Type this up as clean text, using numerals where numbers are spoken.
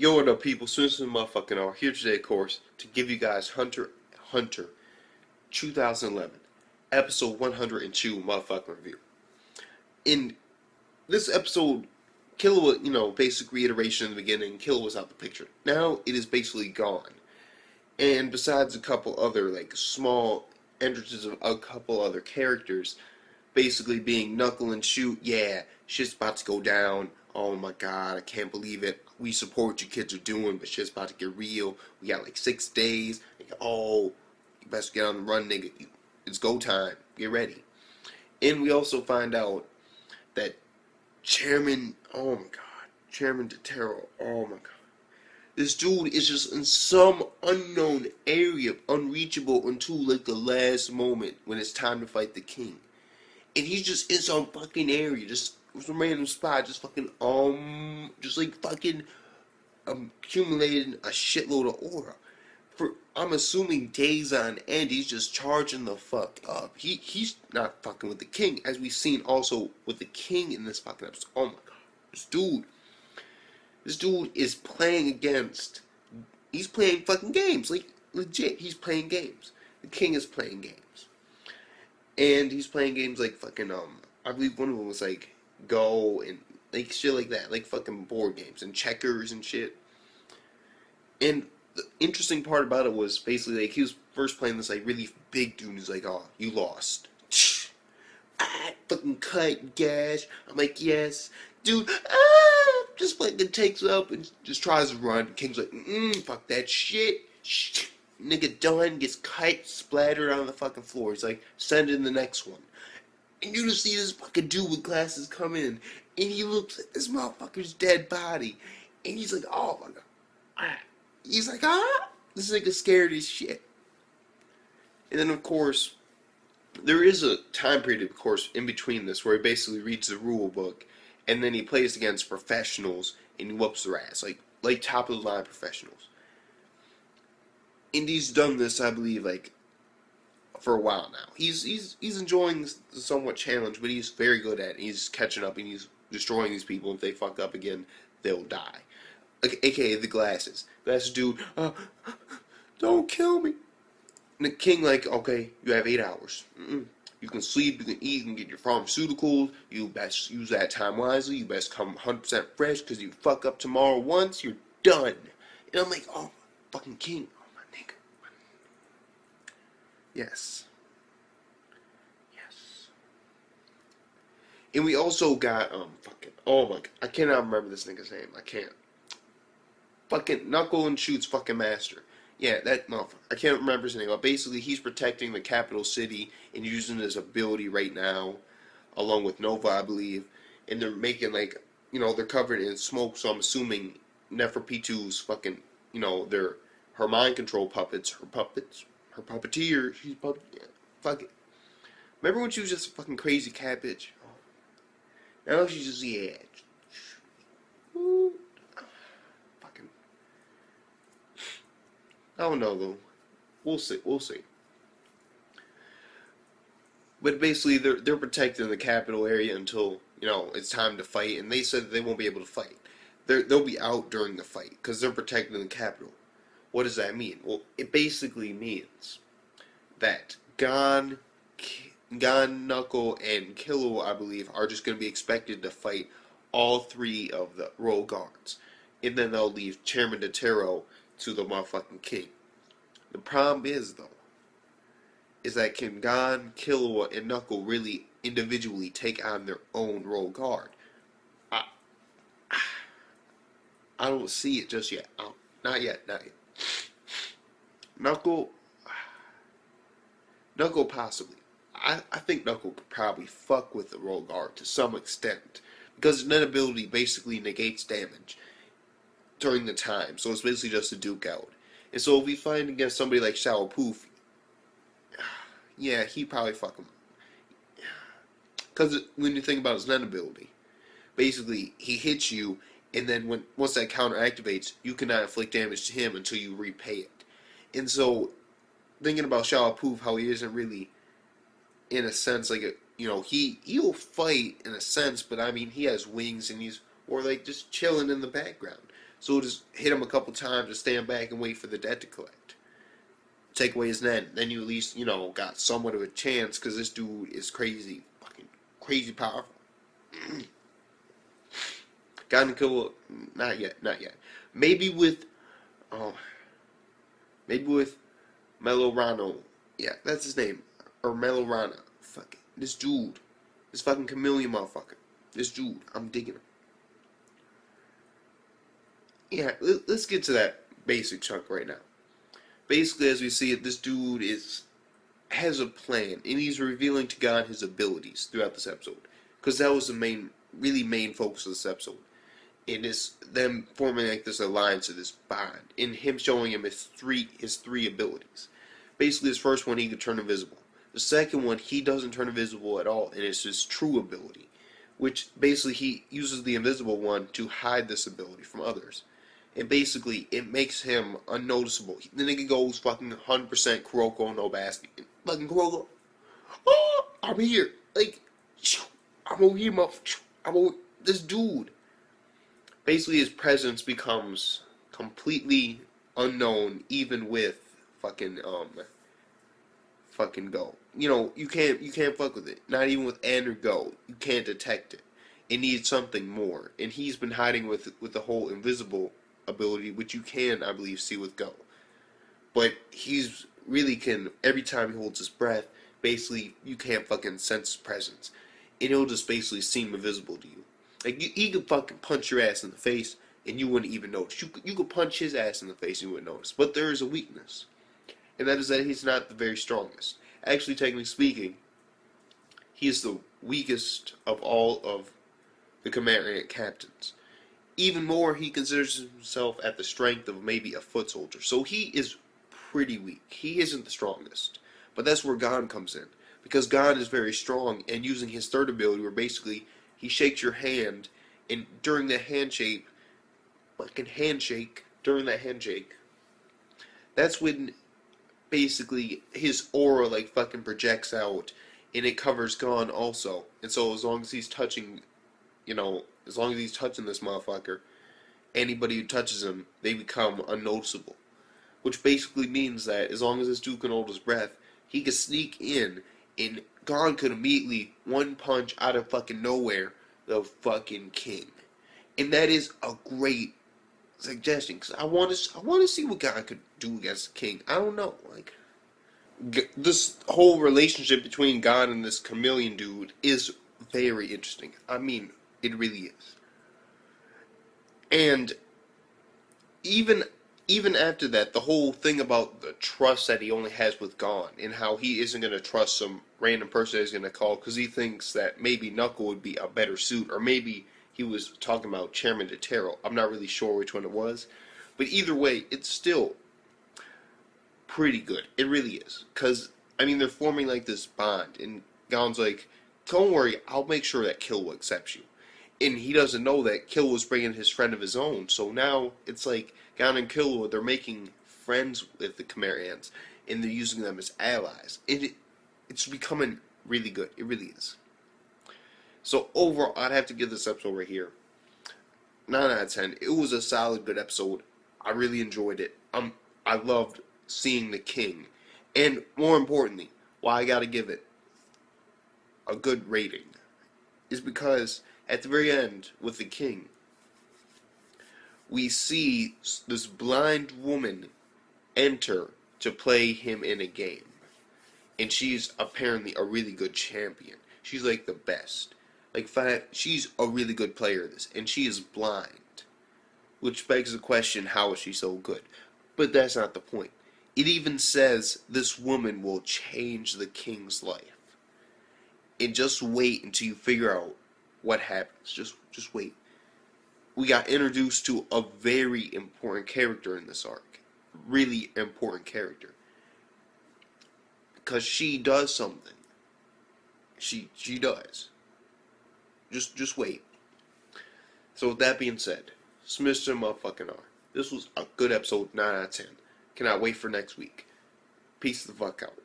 Yo, what up, people? Swinson motherfucking are here today, of course, to give you guys Hunter 2011, episode 102 motherfucking review. In this episode, Killua, basic reiteration in the beginning, Killua was out the picture. Now it is basically gone. And besides a couple other, small entrances of a couple other characters, basically being Knuckle and Shoot, yeah, shit's about to go down. Oh my god, I can't believe it. We support what you kids are doing, but shit's about to get real. We got 6 days. Oh, you best get on the run, nigga. It's go time. Get ready. And we also find out that Chairman Totaro, oh my god. This dude is just in some unknown area, unreachable until the last moment when it's time to fight the king. And he's just in some fucking area, just some random spot, just fucking accumulating a shitload of aura. For I'm assuming days on end, he's just charging the fuck up. He's not fucking with the king, as we've seen also with the king in this fucking episode. Oh my god, this dude is playing against. He's playing fucking games, legit. He's playing games. The king is playing games. And he's playing games I believe one of them was Go and shit like that, fucking board games and checkers and shit. And the interesting part about it was basically he was first playing this really big dude. He's oh, you lost. I fucking cut gash. I'm yes, dude. Just takes up and just tries to run. King's fuck that shit. Nigga done, gets cut, splattered on the fucking floor. He's send in the next one. And you just see this fucking dude with glasses come in, and he looks at this motherfucker's dead body, and he's oh my god. He's this nigga scared as shit. And then of course, there is a time period, of course, in between this where he basically reads the rule book, and then he plays against professionals, and he whoops their ass, like top of the line professionals. And he's done this, I believe, for a while now. He's enjoying the somewhat challenge, but he's very good at it. He's catching up and he's destroying these people. If they fuck up again, they'll die. AKA the glasses. Glasses dude, don't kill me. And the king okay, you have 8 hours. You can sleep, you can eat, you can get your pharmaceuticals. You best use that time wisely. You best come 100% fresh, because you fuck up tomorrow once, you're done. And I'm oh, fucking king. Yes. And we also got, oh my god, I cannot remember this nigga's name. I can't. Fucking Knuckle and Shoot's fucking master. Yeah, that motherfucker. I can't remember his name, but basically he's protecting the capital city and using his ability right now, along with Nova, I believe. And they're making, they're covered in smoke, so I'm assuming Neferpitu's fucking, they're her mind control puppets, her puppeteer, fuck it. Remember when she was just a fucking crazy cat bitch? Oh. Now she's just, yeah. Ooh. Fucking. I don't know, though. We'll see. But basically, they're protecting the capital area until, it's time to fight. And they said they won't be able to fight. They'll be out during the fight, because they're protecting the capital. What does that mean? Well, it basically means that Gon, Knuckle, and Killua, I believe, are just going to be expected to fight all 3 of the royal guards. And then they'll leave Chairman Totaro to the motherfucking king. The problem is, though, is that can Gon, Killua, and Knuckle really individually take on their own royal guard? I don't see it just yet. Not yet. Knuckle possibly. I think Knuckle could probably fuck with the royal guard to some extent, because his net ability basically negates damage during the time, so it's basically just a duke out. And so if we fight against somebody like Shallowpoof, yeah, he probably fuck him. Because when you think about his net ability, basically he hits you, and then once that counter activates, you cannot inflict damage to him until you repay it. And so, thinking about Shallowpoof, how he isn't really, in a sense, he'll fight in a sense, but I mean, he has wings and he's just chilling in the background. So he'll just hit him a couple times and stand back and wait for the debt to collect. Take away his net, then you at least, got somewhat of a chance, because this dude is crazy, fucking crazy powerful. God and Killua, not yet. Maybe with Melorano. Yeah, that's his name. Or Melorana. Fuck it. This dude. This fucking chameleon motherfucker. This dude. I'm digging him. Yeah, let's get to that basic chunk right now. Basically, as we see it, this dude has a plan, and he's revealing to God his abilities throughout this episode. Because that was the main focus of this episode. And it's them forming like this alliance or this bond, and him showing him his three abilities. Basically, his first one, he could turn invisible. The second one, he doesn't turn invisible at all, and it's his true ability, which basically he uses the invisible one to hide this ability from others. And basically, it makes him unnoticeable. The nigga goes fucking 100% Kuroko no Basket. Fucking Kuroko, oh, I'm here. Like, I'm over here, I'm over this dude. Basically, his presence becomes completely unknown, even with fucking Go. You can't fuck with it. Not even with N or Go. You can't detect it. It needs something more. And he's been hiding with the whole invisible ability, which you can, I believe, see with Go. But he's really can, every time he holds his breath, basically, you can't fucking sense his presence. And he'll just basically seem invisible to you. Like, he could fucking punch your ass in the face, and you wouldn't even notice. You could punch his ass in the face, and you wouldn't notice. But there is a weakness. And that is that he's not the very strongest. Actually, technically speaking, he is the weakest of all of the Commandant captains. Even more, he considers himself at the strength of maybe a foot soldier. So he is pretty weak. He isn't the strongest. But that's where Gon comes in. Because Gon is very strong, and using his third ability, where basically he shakes your hand, and during that handshake, that's when basically his aura like fucking projects out, and it covers Gon also. And so as long as he's touching, as long as he's touching this motherfucker, anybody who touches him, they become unnoticeable. Which basically means that as long as this dude can hold his breath, he can sneak in, and Gon could immediately one punch out of fucking nowhere the fucking king. And that is a great suggestion, because I want to see what Gon could do against the king. I don't know, like, this whole relationship between Gon and this chameleon dude is very interesting. I mean, it really is. And even after that, the whole thing about the trust that he only has with Gon, and how he isn't going to trust some random person that he's going to call because he thinks that maybe Knuckle would be a better suit, or maybe he was talking about Chairman Totaro. I'm not really sure which one it was. But either way, it's still pretty good. It really is. Because, I mean, they're forming like this bond, and Gon's like, don't worry, I'll make sure that Killua accepts you. And he doesn't know that Killua's bringing his friend of his own, so now it's like Gon and Killua, they're making friends with the Chimerians, and they're using them as allies. It's becoming really good. It really is. So overall, I'd have to give this episode right here 9 out of 10. It was a solid, good episode. I really enjoyed it. I loved seeing the king. And more importantly, why I gotta give it a good rating is because at the very end, with the king, we see this blind woman enter to play him in a game. And she's apparently a really good champion. She's like the best. Like, she's a really good player of this. And she is blind. Which begs the question, how is she so good? But that's not the point. It even says this woman will change the king's life. And just wait until you figure out what happens. Just wait. We got introduced to a very important character in this arc. Really important character. Because she does something. She does. Just wait. So with that being said, it's Mr. Motherfucking R. This was a good episode, 9 out of 10. Cannot wait for next week. Peace the fuck out.